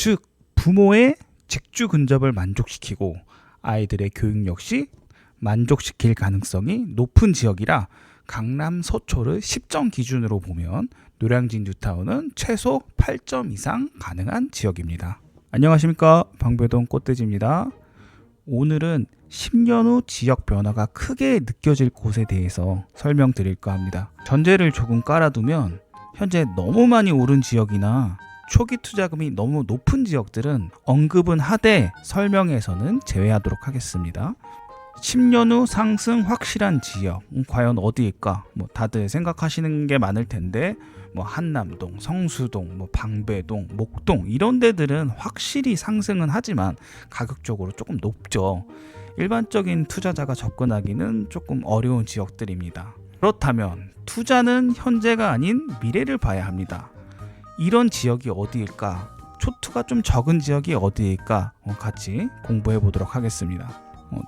즉 부모의 직주 근접을 만족시키고 아이들의 교육 역시 만족시킬 가능성이 높은 지역이라 강남 서초를 10점 기준으로 보면 노량진 뉴타운은 최소 8점 이상 가능한 지역입니다. 안녕하십니까, 방배동 꽃돼지입니다. 오늘은 10년 후 지역 변화가 크게 느껴질 곳에 대해서 설명드릴까 합니다. 전제를 조금 깔아두면 현재 너무 많이 오른 지역이나 초기 투자금이 너무 높은 지역들은 언급은 하되 설명에서는 제외하도록 하겠습니다. 10년 후 상승 확실한 지역, 과연 어디일까? 다들 생각하시는 게 많을 텐데 한남동, 성수동, 방배동, 목동 이런 데들은 확실히 상승은 하지만 가격적으로 조금 높죠. 일반적인 투자자가 접근하기는 조금 어려운 지역들입니다. 그렇다면 투자는 현재가 아닌 미래를 봐야 합니다. 이런 지역이 어디일까? 초투가 좀 적은 지역이 어디일까? 같이 공부해 보도록 하겠습니다.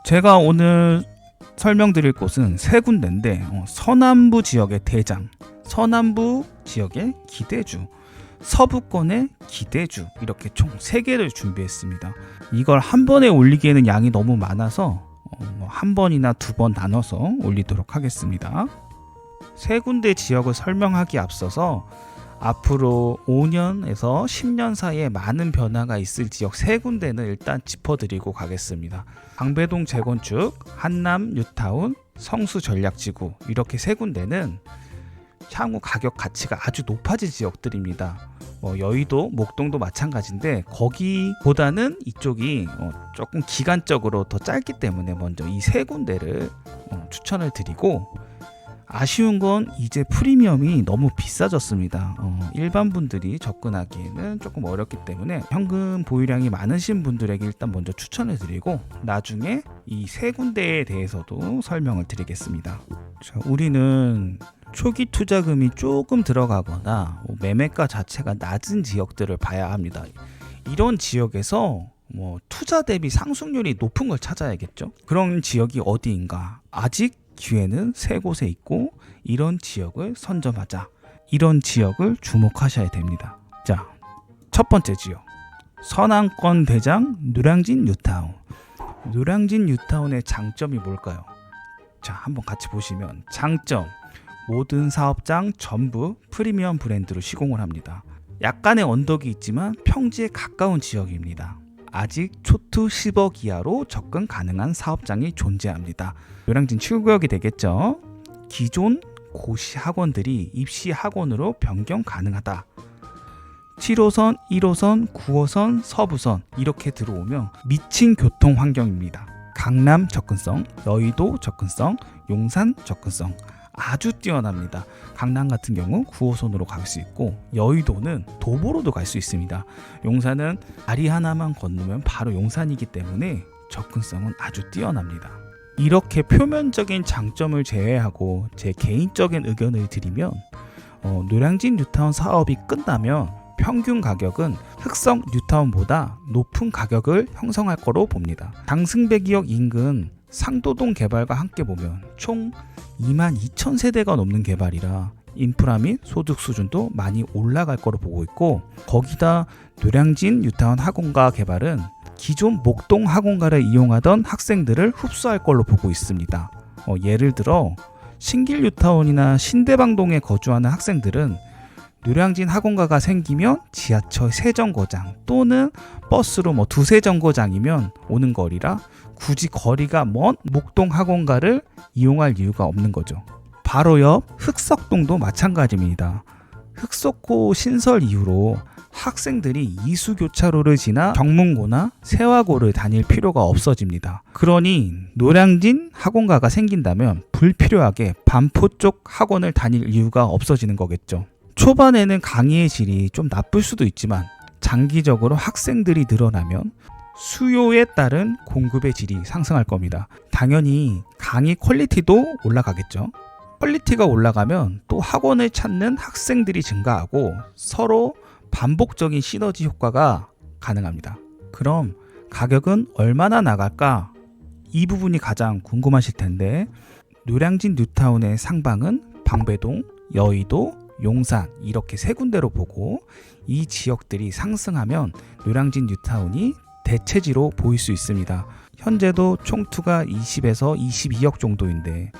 제가 오늘 설명드릴 곳은 세 군데인데 서남부 지역의 대장, 서남부 지역의 기대주, 서부권의 기대주 이렇게 총 3개를 준비했습니다. 이걸 한 번에 올리기에는 양이 너무 많아서 한 번이나 2번 나눠서 올리도록 하겠습니다. 세 군데 지역을 설명하기 앞서서 앞으로 5년에서 10년 사이에 많은 변화가 있을 지역 세 군데는 일단 짚어드리고 가겠습니다. 방배동 재건축, 한남 뉴타운, 성수 전략지구 이렇게 세 군데는 향후 가격 가치가 아주 높아질 지역들입니다. 여의도, 목동도 마찬가지인데 거기보다는 이쪽이 조금 기간적으로 더 짧기 때문에 먼저 이 세 군데를 추천을 드리고, 아쉬운 건 이제 프리미엄이 너무 비싸졌습니다. 일반 분들이 접근하기에는 조금 어렵기 때문에 현금 보유량이 많으신 분들에게 일단 먼저 추천을 드리고 나중에 이 세 군데에 대해서도 설명을 드리겠습니다. 자, 우리는 초기 투자금이 조금 들어가거나 매매가 자체가 낮은 지역들을 봐야 합니다. 이런 지역에서 투자 대비 상승률이 높은 걸 찾아야겠죠. 그런 지역이 어디인가? 아직 기회는 세 곳에 있고 이런 지역을 선점하자. 이런 지역을 주목하셔야 됩니다. 자, 첫 번째 지역, 서남권 대장 노량진 뉴타운. 노량진 뉴타운의 장점이 뭘까요? 자, 한번 같이 보시면 장점, 모든 사업장 전부 프리미엄 브랜드로 시공을 합니다. 약간의 언덕이 있지만 평지에 가까운 지역입니다. 아직 초투 10억 이하로 접근 가능한 사업장이 존재합니다. 노량진 출구역이 되겠죠. 기존 고시 학원들이 입시 학원으로 변경 가능하다. 7호선, 1호선, 9호선, 서부선 이렇게 들어오면 미친 교통 환경입니다. 강남 접근성, 여의도 접근성, 용산 접근성 아주 뛰어납니다. 강남 같은 경우 9호선으로 갈 수 있고 여의도는 도보로도 갈 수 있습니다. 용산은 다리 하나만 건너면 바로 용산이기 때문에 접근성은 아주 뛰어납니다. 이렇게 표면적인 장점을 제외하고 제 개인적인 의견을 드리면 노량진 뉴타운 사업이 끝나면 평균 가격은 흑성 뉴타운보다 높은 가격을 형성할 거로 봅니다. 장승배기역 인근 상도동 개발과 함께 보면 총 22,000세대가 넘는 개발이라 인프라 및 소득 수준도 많이 올라갈 거로 보고 있고, 거기다 노량진 뉴타운 학원가 개발은 기존 목동 학원가를 이용하던 학생들을 흡수할 걸로 보고 있습니다. 예를 들어 신길 뉴타운이나 신대방동에 거주하는 학생들은 노량진 학원가가 생기면 지하철 3정거장 또는 버스로 2-3정거장이면 오는 거리라 굳이 거리가 먼 목동 학원가를 이용할 이유가 없는 거죠. 바로 옆 흑석동도 마찬가지입니다. 흑석고 신설 이후로 학생들이 이수교차로를 지나 경문고나 세화고를 다닐 필요가 없어집니다. 그러니 노량진 학원가가 생긴다면 불필요하게 반포 쪽 학원을 다닐 이유가 없어지는 거겠죠. 초반에는 강의의 질이 좀 나쁠 수도 있지만 장기적으로 학생들이 늘어나면 수요에 따른 공급의 질이 상승할 겁니다. 당연히 강의 퀄리티도 올라가겠죠. 퀄리티가 올라가면 또 학원을 찾는 학생들이 증가하고 서로 반복적인 시너지 효과가 가능합니다. 그럼 가격은 얼마나 나갈까? 이 부분이 가장 궁금하실 텐데 노량진 뉴타운의 상방은 방배동, 여의도, 용산 이렇게 세 군데로 보고 이 지역들이 상승하면 노량진 뉴타운이 대체지로 보일 수 있습니다. 현재도 총투가 20에서 22억 정도인데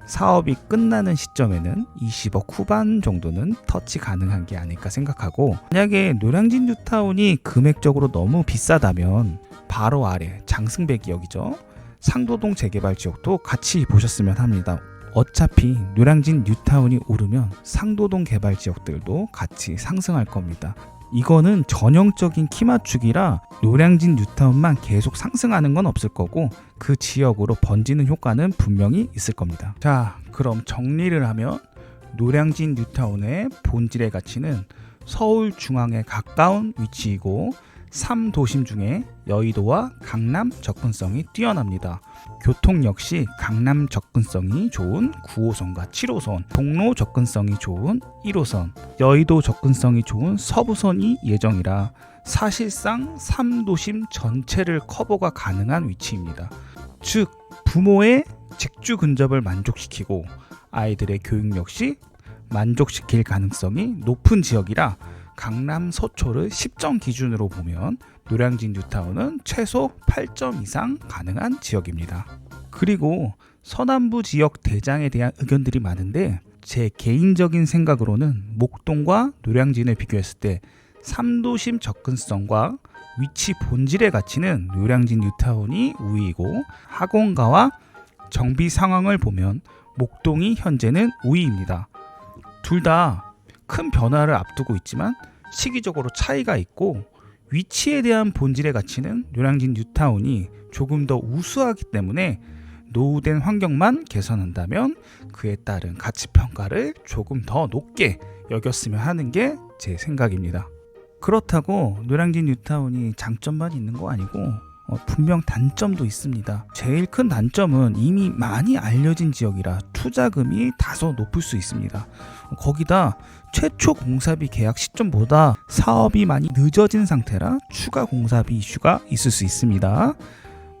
사업이 끝나는 시점에는 20억 후반 정도는 터치 가능한 게 아닐까 생각하고, 만약에 노량진 뉴타운이 금액적으로 너무 비싸다면 바로 아래 장승배 지역이죠. 상도동 재개발 지역도 같이 보셨으면 합니다. 어차피 노량진 뉴타운이 오르면 상도동 개발 지역들도 같이 상승할 겁니다. 이거는 전형적인 키 맞추기라 노량진 뉴타운만 계속 상승하는 건 없을 거고 그 지역으로 번지는 효과는 분명히 있을 겁니다. 자, 그럼 정리를 하면 노량진 뉴타운의 본질의 가치는 서울 중앙에 가까운 위치이고 3도심 중에 여의도와 강남 접근성이 뛰어납니다. 교통 역시 강남 접근성이 좋은 9호선과 7호선, 종로 접근성이 좋은 1호선, 여의도 접근성이 좋은 서부선이 예정이라 사실상 3도심 전체를 커버가 가능한 위치입니다. 즉, 부모의 직주 근접을 만족시키고 아이들의 교육 역시 만족시킬 가능성이 높은 지역이라 강남 서초를 10점 기준으로 보면 노량진 뉴타운은 최소 8점 이상 가능한 지역입니다. 그리고 서남부 지역 대장에 대한 의견들이 많은데 제 개인적인 생각으로는 목동과 노량진을 비교했을 때 3도심 접근성과 위치 본질의 가치는 노량진 뉴타운이 우위이고 학원가와 정비 상황을 보면 목동이 현재는 우위입니다. 둘 다 큰 변화를 앞두고 있지만 시기적으로 차이가 있고 위치에 대한 본질의 가치는 노량진 뉴타운이 조금 더 우수하기 때문에 노후된 환경만 개선한다면 그에 따른 가치평가를 조금 더 높게 여겼으면 하는 게 제 생각입니다. 그렇다고 노량진 뉴타운이 장점만 있는 거 아니고 분명 단점도 있습니다. 제일 큰 단점은 이미 많이 알려진 지역이라 투자금이 다소 높을 수 있습니다. 거기다 최초 공사비 계약 시점보다 사업이 많이 늦어진 상태라 추가 공사비 이슈가 있을 수 있습니다.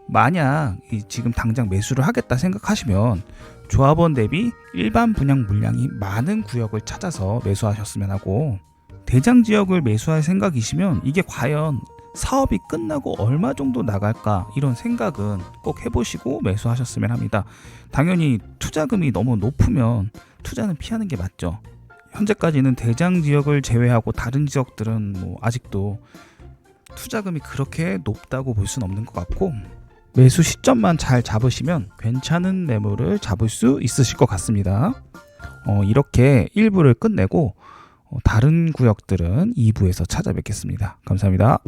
만약 지금 당장 매수를 하겠다 생각하시면 조합원 대비 일반 분양 물량이 많은 구역을 찾아서 매수하셨으면 하고, 대장 지역을 매수할 생각이시면 이게 과연 사업이 끝나고 얼마 정도 나갈까 이런 생각은 꼭 해보시고 매수하셨으면 합니다. 당연히 투자금이 너무 높으면 투자는 피하는 게 맞죠. 현재까지는 대장 지역을 제외하고 다른 지역들은 아직도 투자금이 그렇게 높다고 볼 수는 없는 것 같고, 매수 시점만 잘 잡으시면 괜찮은 매물을 잡을 수 있으실 것 같습니다. 이렇게 1부를 끝내고 다른 구역들은 2부에서 찾아뵙겠습니다. 감사합니다.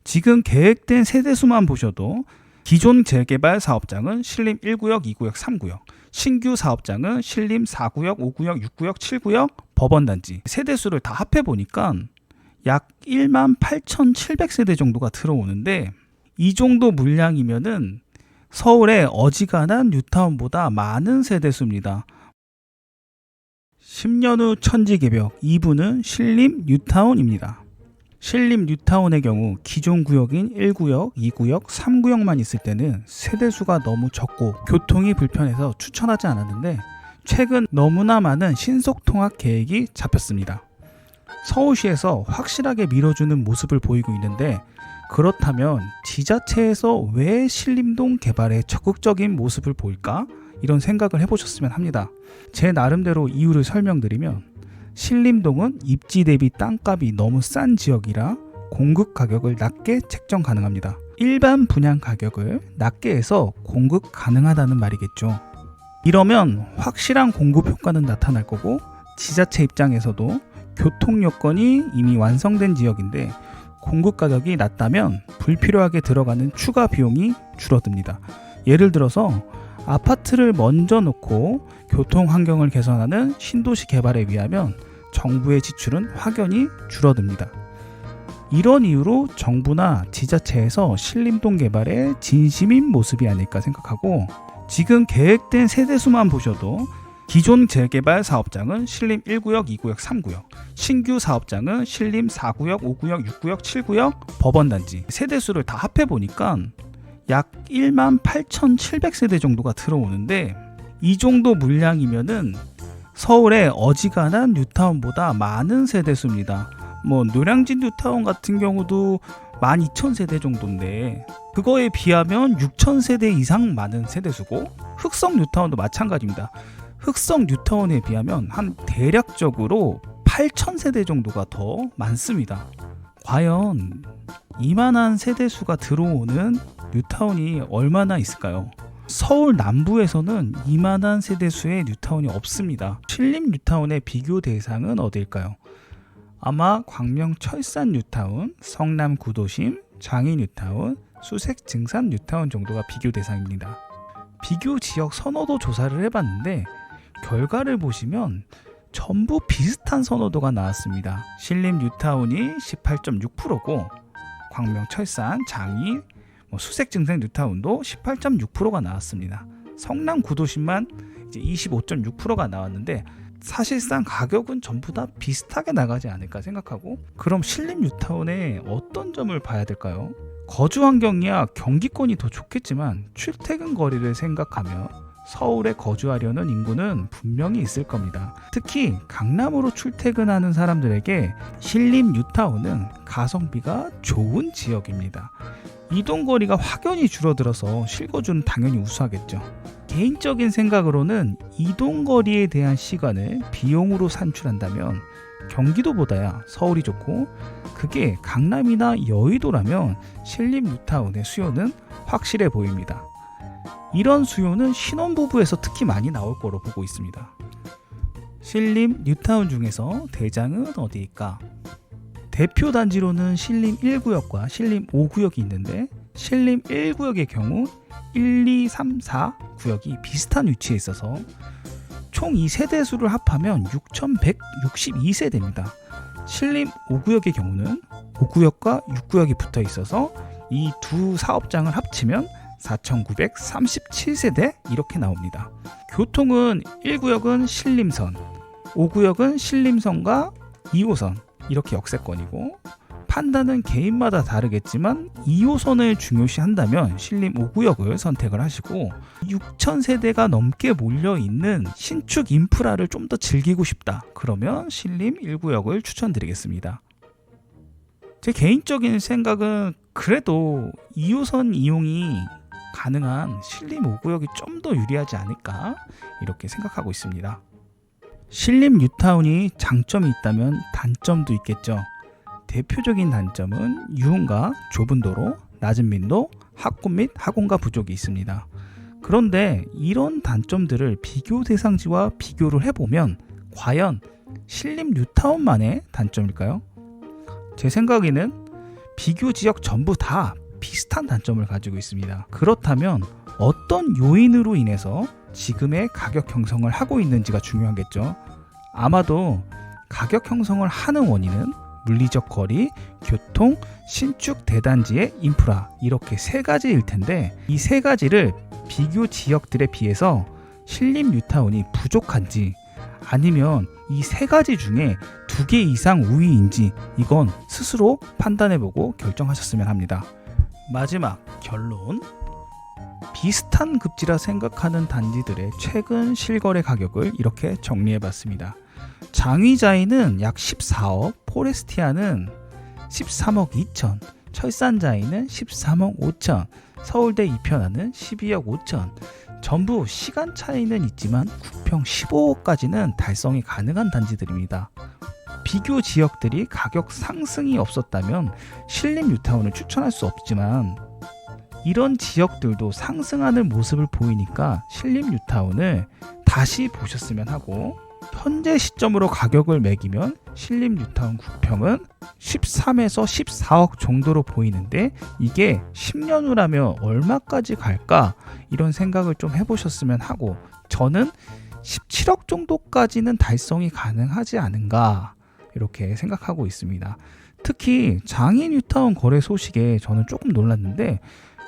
지금 계획된 세대수만 보셔도 기존 재개발 사업장은 신림 1구역, 2구역, 3구역, 신규 사업장은 신림 4구역, 5구역, 6구역, 7구역, 법원단지 세대수를 다 합해보니까 약 18,700세대 정도가 들어오는데, 이 정도 물량이면은 서울의 어지간한 뉴타운보다 많은 세대수입니다. 10년 후 천지개벽 2부는 신림 뉴타운입니다. 신림 뉴타운의 경우 기존 구역인 1구역, 2구역, 3구역만 있을 때는 세대수가 너무 적고 교통이 불편해서 추천하지 않았는데 최근 너무나 많은 신속통합 계획이 잡혔습니다. 서울시에서 확실하게 밀어주는 모습을 보이고 있는데, 그렇다면 지자체에서 왜 신림동 개발에 적극적인 모습을 보일까? 이런 생각을 해보셨으면 합니다. 제 나름대로 이유를 설명드리면, 신림동은 입지 대비 땅값이 너무 싼 지역이라 공급 가격을 낮게 책정 가능합니다. 일반 분양 가격을 낮게 해서 공급 가능하다는 말이겠죠. 이러면 확실한 공급 효과는 나타날 거고, 지자체 입장에서도 교통 여건이 이미 완성된 지역인데 공급 가격이 낮다면 불필요하게 들어가는 추가 비용이 줄어듭니다. 예를 들어서 아파트를 먼저 놓고 교통 환경을 개선하는 신도시 개발에 비하면 정부의 지출은 확연히 줄어듭니다. 이런 이유로 정부나 지자체에서 신림동 개발에 진심인 모습이 아닐까 생각하고, 지금 계획된 세대수만 보셔도 기존 재개발 사업장은 신림 1구역, 2구역, 3구역, 신규 사업장은 신림 4구역, 5구역, 6구역, 7구역, 법원단지 세대수를 다 합해보니까 약 18,700세대 정도가 들어오는데, 이 정도 물량이면은 서울의 어지간한 뉴타운보다 많은 세대수입니다. 노량진 뉴타운 같은 경우도 12,000세대 정도인데 그거에 비하면 6,000세대 이상 많은 세대수고, 흑성 뉴타운도 마찬가지입니다. 흑성 뉴타운에 비하면 한 대략적으로 8,000세대 정도가 더 많습니다. 과연 이만한 세대수가 들어오는 뉴타운이 얼마나 있을까요? 서울 남부에서는 이만한 세대수의 뉴타운이 없습니다. 신림 뉴타운의 비교 대상은 어디일까요? 아마 광명 철산 뉴타운, 성남 구도심, 장위 뉴타운, 수색 증산 뉴타운 정도가 비교 대상입니다. 비교 지역 선호도 조사를 해봤는데 결과를 보시면 전부 비슷한 선호도가 나왔습니다. 신림 뉴타운이 18.6%고 광명 철산, 장위, 수색 증산 뉴타운도 18.6%가 나왔습니다. 성남 구도심만 이제 25.6%가 나왔는데 사실상 가격은 전부 다 비슷하게 나가지 않을까 생각하고, 그럼 신림 뉴타운에 어떤 점을 봐야 될까요? 거주 환경이야 경기권이 더 좋겠지만 출퇴근 거리를 생각하면 서울에 거주하려는 인구는 분명히 있을 겁니다. 특히 강남으로 출퇴근하는 사람들에게 신림 뉴타운은 가성비가 좋은 지역입니다. 이동거리가 확연히 줄어들어서 실거주는 당연히 우수하겠죠. 개인적인 생각으로는 이동거리에 대한 시간을 비용으로 산출한다면 경기도보다야 서울이 좋고, 그게 강남이나 여의도라면 신림 뉴타운의 수요는 확실해 보입니다. 이런 수요는 신혼부부에서 특히 많이 나올 거로 보고 있습니다. 신림 뉴타운 중에서 대장은 어디일까? 대표 단지로는 신림 1구역과 신림 5구역이 있는데, 신림 1구역의 경우 1, 2, 3, 4 구역이 비슷한 위치에 있어서 총 이 세대수를 합하면 6,162세대입니다. 신림 5구역의 경우는 5구역과 6구역이 붙어 있어서 이 두 사업장을 합치면 4,937세대 이렇게 나옵니다. 교통은 1구역은 신림선, 5구역은 신림선과 2호선 이렇게 역세권이고, 판단은 개인마다 다르겠지만 2호선을 중요시한다면 신림 5구역을 선택을 하시고, 6,000세대가 넘게 몰려있는 신축 인프라를 좀 더 즐기고 싶다 그러면 신림 1구역을 추천드리겠습니다. 제 개인적인 생각은 그래도 2호선 이용이 가능한 신림 5구역이 좀 더 유리하지 않을까 이렇게 생각하고 있습니다. 신림 뉴타운이 장점이 있다면 단점도 있겠죠. 대표적인 단점은 유흥가, 좁은 도로, 낮은 민도, 학군 및 학원가 부족이 있습니다. 그런데 이런 단점들을 비교 대상지와 비교를 해보면 과연 신림 뉴타운만의 단점일까요? 제 생각에는 비교 지역 전부 다 비슷한 단점을 가지고 있습니다. 그렇다면 어떤 요인으로 인해서 지금의 가격 형성을 하고 있는지가 중요하겠죠. 아마도 가격 형성을 하는 원인은 물리적 거리, 교통, 신축 대단지의 인프라 이렇게 세 가지일 텐데, 이 세 가지를 비교 지역들에 비해서 신림 뉴타운이 부족한지 아니면 이 세 가지 중에 2개 이상 우위인지 이건 스스로 판단해보고 결정하셨으면 합니다. 마지막 결론, 비슷한 급지라 생각하는 단지들의 최근 실거래 가격을 이렇게 정리해봤습니다. 장위자이는 약 14억, 포레스티아는 13억 2천, 철산자이는 13억 5천, 서울대 이편하는 12억 5천. 전부 시간 차이는 있지만 구평 15억까지는 달성이 가능한 단지들입니다. 비교 지역들이 가격 상승이 없었다면 신림 뉴타운을 추천할 수 없지만, 이런 지역들도 상승하는 모습을 보이니까 신림 뉴타운을 다시 보셨으면 하고, 현재 시점으로 가격을 매기면 신림 뉴타운 구평은 13에서 14억 정도로 보이는데, 이게 10년 후라면 얼마까지 갈까 이런 생각을 좀 해보셨으면 하고, 저는 17억 정도까지는 달성이 가능하지 않은가 이렇게 생각하고 있습니다. 특히 장위 뉴타운 거래 소식에 저는 조금 놀랐는데,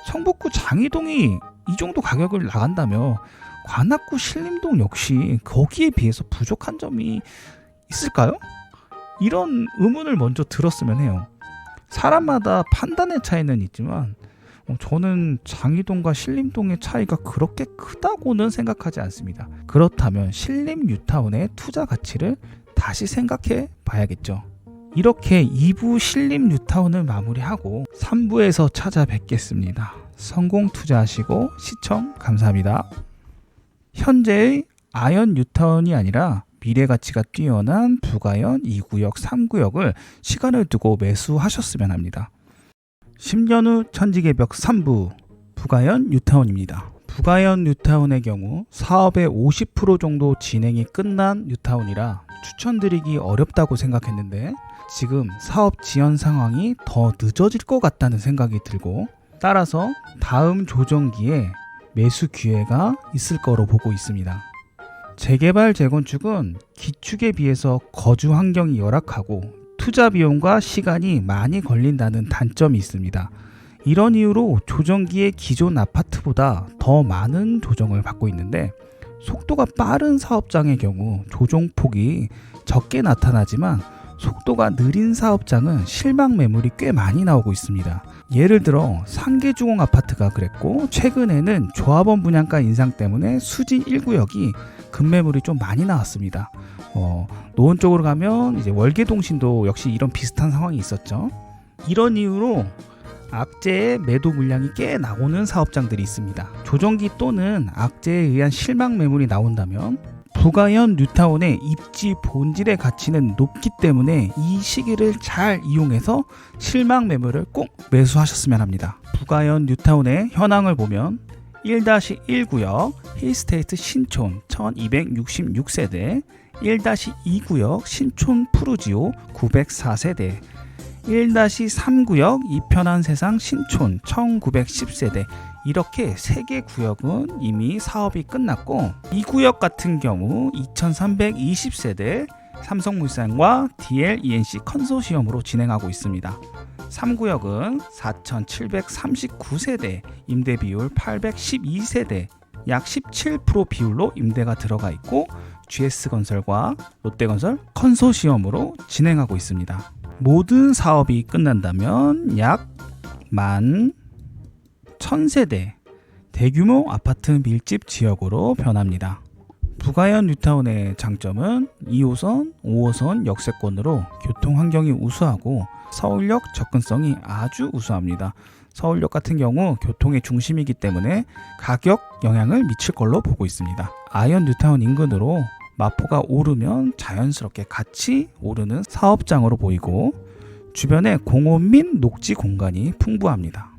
성북구 장위동이 이 정도 가격을 나간다며 관악구 신림동 역시 거기에 비해서 부족한 점이 있을까요? 이런 의문을 먼저 들었으면 해요. 사람마다 판단의 차이는 있지만 저는 장이동과 신림동의 차이가 그렇게 크다고는 생각하지 않습니다. 그렇다면 신림 뉴타운의 투자 가치를 다시 생각해 봐야겠죠. 이렇게 2부 신림 뉴타운을 마무리하고 3부에서 찾아뵙겠습니다. 성공 투자하시고 시청 감사합니다. 현재의 아현 뉴타운이 아니라 미래 가치가 뛰어난 부가현 2구역, 3구역을 시간을 두고 매수하셨으면 합니다. 10년 후 천지개 벽 3부 부가현 뉴타운입니다. 부가현 뉴타운의 경우 사업의 50% 정도 진행이 끝난 뉴타운이라 추천드리기 어렵다고 생각했는데 지금 사업 지연 상황이 더 늦어질 것 같다는 생각이 들고 따라서 다음 조정기에 매수 기회가 있을 거로 보고 있습니다. 재개발 재건축은 기축에 비해서 거주 환경이 열악하고 투자 비용과 시간이 많이 걸린다는 단점이 있습니다. 이런 이유로 조정기에 기존 아파트보다 더 많은 조정을 받고 있는데 속도가 빠른 사업장의 경우 조정폭이 적게 나타나지만 속도가 느린 사업장은 실망 매물이 꽤 많이 나오고 있습니다. 예를 들어 상계주공 아파트가 그랬고 최근에는 조합원 분양가 인상 때문에 수지 1구역이 급매물이 좀 많이 나왔습니다. 노원 쪽으로 가면 이제 월계동신도 역시 이런 비슷한 상황이 있었죠. 이런 이유로 악재의 매도 물량이 꽤 나오는 사업장들이 있습니다. 조정기 또는 악재에 의한 실망 매물이 나온다면 부가현 뉴타운의 입지 본질의 가치는 높기 때문에 이 시기를 잘 이용해서 실망 매물을 꼭 매수하셨으면 합니다. 부가현 뉴타운의 현황을 보면 1-1구역 힐스테이트 신촌 1266세대, 1-2구역 신촌 푸르지오 904세대, 1-3구역 이편한 세상 신촌 1910세대 이렇게 3개 구역은 이미 사업이 끝났고 2구역 같은 경우 2320세대 삼성물산과 DL-ENC 컨소시엄으로 진행하고 있습니다. 3구역은 4739세대 임대비율 812세대 약 17% 비율로 임대가 들어가 있고 GS건설과 롯데건설 컨소시엄으로 진행하고 있습니다. 모든 사업이 끝난다면 약 11,000세대 대규모 아파트 밀집 지역으로 변합니다. 부가현 뉴타운의 장점은 2호선, 5호선 역세권으로 교통 환경이 우수하고 서울역 접근성이 아주 우수합니다. 서울역 같은 경우 교통의 중심이기 때문에 가격 영향을 미칠 걸로 보고 있습니다. 아현 뉴타운 인근으로 마포가 오르면 자연스럽게 같이 오르는 사업장으로 보이고 주변에 공원 및 녹지 공간이 풍부합니다.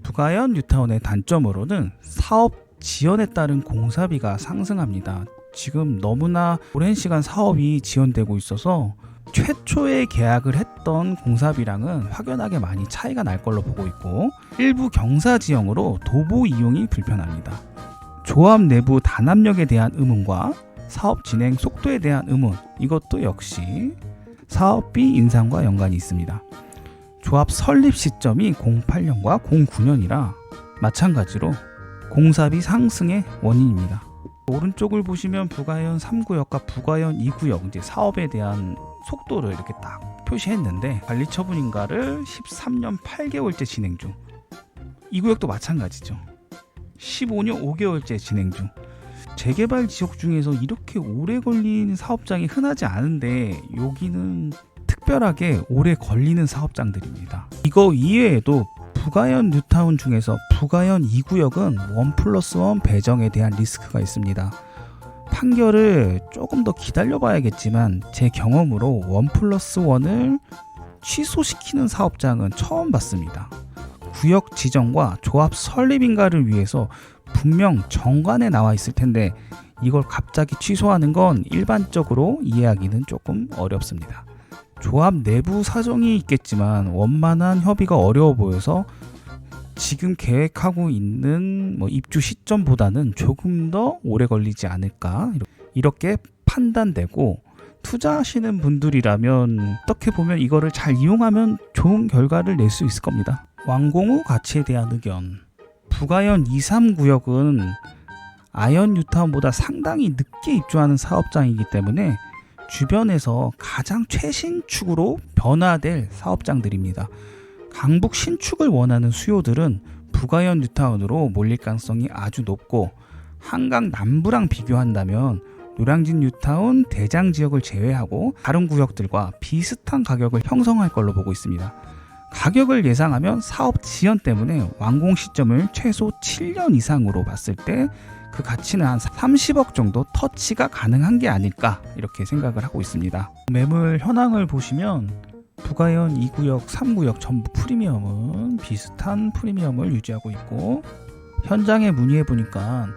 부가현 뉴타운의 단점으로는 사업 지연에 따른 공사비가 상승합니다. 지금 너무나 오랜 시간 사업이 지연되고 있어서 최초에 계약을 했던 공사비랑은 확연하게 많이 차이가 날 걸로 보고 있고 일부 경사 지형으로 도보 이용이 불편합니다. 조합 내부 단합력에 대한 의문과 사업 진행 속도에 대한 의문, 이것도 역시 사업비 인상과 연관이 있습니다. 조합 설립 시점이 08년과 09년이라 마찬가지로 공사비 상승의 원인입니다. 오른쪽을 보시면 부가현 3구역과 부가현 2구역 이제 사업에 대한 속도를 이렇게 딱 표시했는데 관리 처분인가를 13년 8개월째 진행 중. 2구역도 마찬가지죠. 15년 5개월째 진행 중. 재개발 지역 중에서 이렇게 오래 걸리는 사업장이 흔하지 않은데 여기는 특별하게 오래 걸리는 사업장들입니다. 이거 이외에도 부가현 뉴타운 중에서 부가현 2구역은 1+1 배정에 대한 리스크가 있습니다. 판결을 조금 더 기다려봐야겠지만 제 경험으로 1+1을 취소시키는 사업장은 처음 봤습니다. 구역 지정과 조합 설립인가를 위해서 분명 정관에 나와 있을 텐데 이걸 갑자기 취소하는 건 일반적으로 이해하기는 조금 어렵습니다. 조합 내부 사정이 있겠지만 원만한 협의가 어려워 보여서 지금 계획하고 있는 입주 시점보다는 조금 더 오래 걸리지 않을까 이렇게 판단되고 투자하시는 분들이라면 어떻게 보면 이거를 잘 이용하면 좋은 결과를 낼 수 있을 겁니다. 완공 후 가치에 대한 의견. 부가현 2, 3구역은 아현 뉴타운보다 상당히 늦게 입주하는 사업장이기 때문에 주변에서 가장 최신축으로 변화될 사업장들입니다. 강북 신축을 원하는 수요들은 부가현 뉴타운으로 몰릴 가능성이 아주 높고, 한강 남부랑 비교한다면 노량진 뉴타운 대장 지역을 제외하고 다른 구역들과 비슷한 가격을 형성할 걸로 보고 있습니다. 가격을 예상하면 사업 지연 때문에 완공 시점을 최소 7년 이상으로 봤을 때 그 가치는 한 30억 정도 터치가 가능한 게 아닐까, 이렇게 생각을 하고 있습니다. 매물 현황을 보시면 부가현 2구역, 3구역 전부 프리미엄은 비슷한 프리미엄을 유지하고 있고, 현장에 문의해 보니까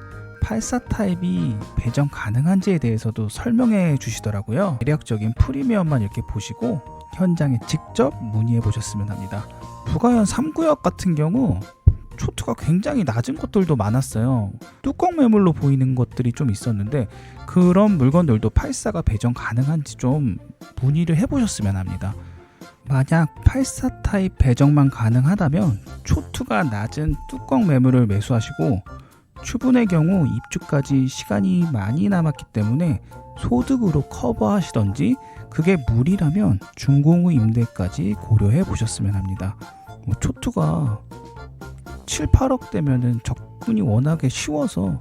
84 타입이 배정 가능한지에 대해서도 설명해 주시더라고요. 대략적인 프리미엄만 이렇게 보시고 현장에 직접 문의해 보셨으면 합니다. 부가현 3구역 같은 경우 초투가 굉장히 낮은 것들도 많았어요. 뚜껑 매물로 보이는 것들이 좀 있었는데, 그런 물건들도 84가 배정 가능한지 좀 문의를 해보셨으면 합니다. 만약 84 타입 배정만 가능하다면 초투가 낮은 뚜껑 매물을 매수하시고, 추분의 경우 입주까지 시간이 많이 남았기 때문에 소득으로 커버하시던지, 그게 무리라면 준공후 임대까지 고려해 보셨으면 합니다. 초투가 7, 8억 되면은 접근이 워낙에 쉬워서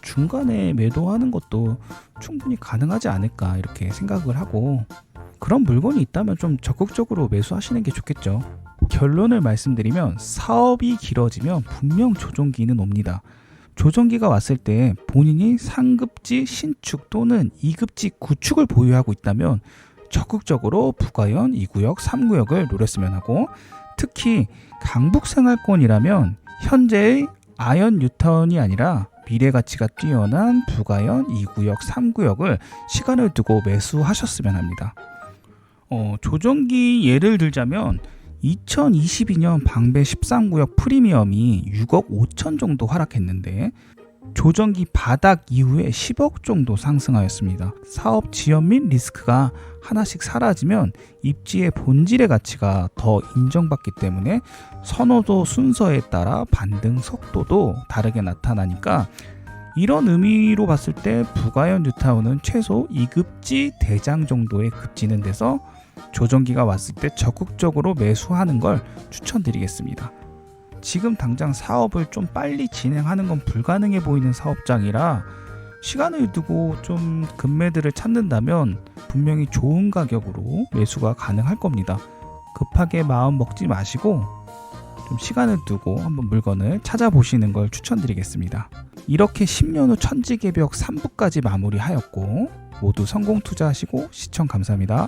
중간에 매도하는 것도 충분히 가능하지 않을까, 이렇게 생각을 하고, 그런 물건이 있다면 좀 적극적으로 매수하시는 게 좋겠죠. 결론을 말씀드리면 사업이 길어지면 분명 조정기는 옵니다. 조정기가 왔을 때 본인이 상급지 신축 또는 2급지 구축을 보유하고 있다면 적극적으로 부가현 2구역, 3구역을 노렸으면 하고, 특히 강북생활권이라면 현재의 아현 뉴타운이 아니라 미래 가치가 뛰어난 부가현 2구역, 3구역을 시간을 두고 매수하셨으면 합니다. 조정기 예를 들자면 2022년 방배 13구역 프리미엄이 6억 5천 정도 하락했는데, 조정기 바닥 이후에 10억 정도 상승하였습니다. 사업 지연 및 리스크가 하나씩 사라지면 입지의 본질의 가치가 더 인정받기 때문에 선호도 순서에 따라 반등 속도도 다르게 나타나니까, 이런 의미로 봤을 때 부가현 뉴타운은 최소 2급지 대장 정도의 급지는 돼서 조정기가 왔을 때 적극적으로 매수하는 걸 추천드리겠습니다. 지금 당장 사업을 좀 빨리 진행하는 건 불가능해 보이는 사업장이라 시간을 두고 좀 급매들을 찾는다면 분명히 좋은 가격으로 매수가 가능할 겁니다. 급하게 마음 먹지 마시고 좀 시간을 두고 한번 물건을 찾아보시는 걸 추천드리겠습니다. 이렇게 10년 후 천지개벽 3부까지 마무리하였고, 모두 성공 투자하시고 시청 감사합니다.